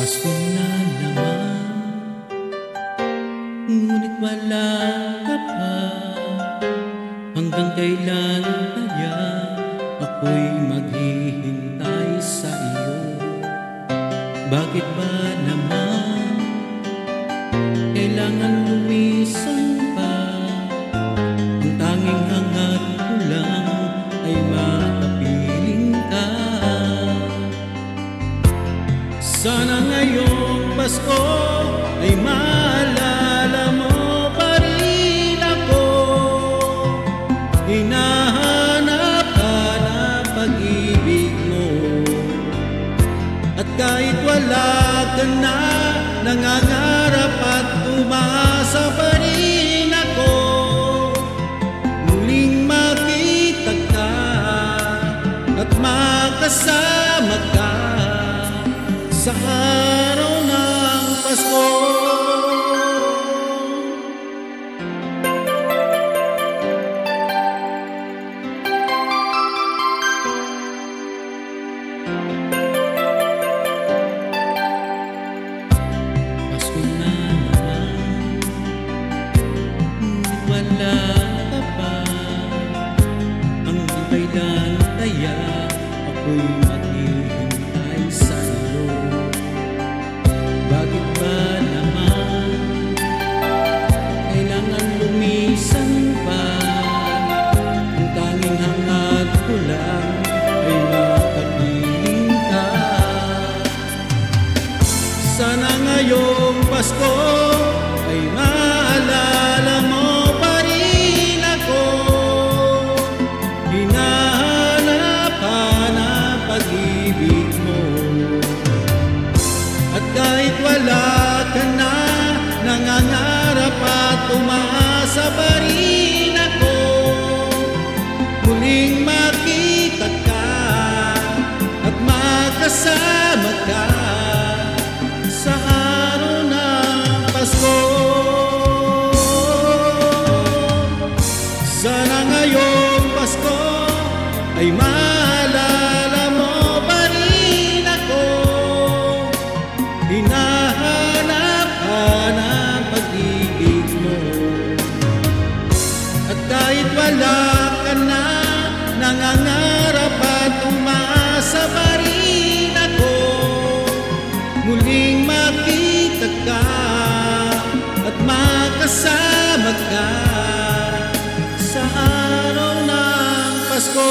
Pasko na naman, ngunit wala ka pa. Hanggang kailan kaya ako'y maghihintay sa iyo? Bakit ba naman kailangan lumisan pa? Ang tanging hangad ko lang ay makapiling ka. Sana ngayong Pasko ay maalala mo pa rin ako. Hinahanap ka na pag-ibig mo, at kahit wala ka na, nangangarap at umasa pa rin ako. Muling makita ka at makasama ka sa araw ng Pasko. Pasko na naman, ngunit wala ka pa. Hanggang kailan kaya ako'y maghihintay sa iyo? Bakit ba naman kailangan lumisan pa? Ang tanging hangad ko lang ay makapiling ka. Sana ngayong Pasko ay maalala mo pa rin ako. Hinahanap ka na pag-ibig mo, at kahit wala ka na, nangangarap at umasa pa rin ako. Muling makita ka at makasama ka sa araw ng Pasko. Sana ngayong Pasko ay maalala mo pa rin ako. Hinahanap ka ng pag-ibig mo, at kahit wala ka na, nangangarap at umasa pa rin ako. Muling makita ka at makasama ka sa araw ng Pasko.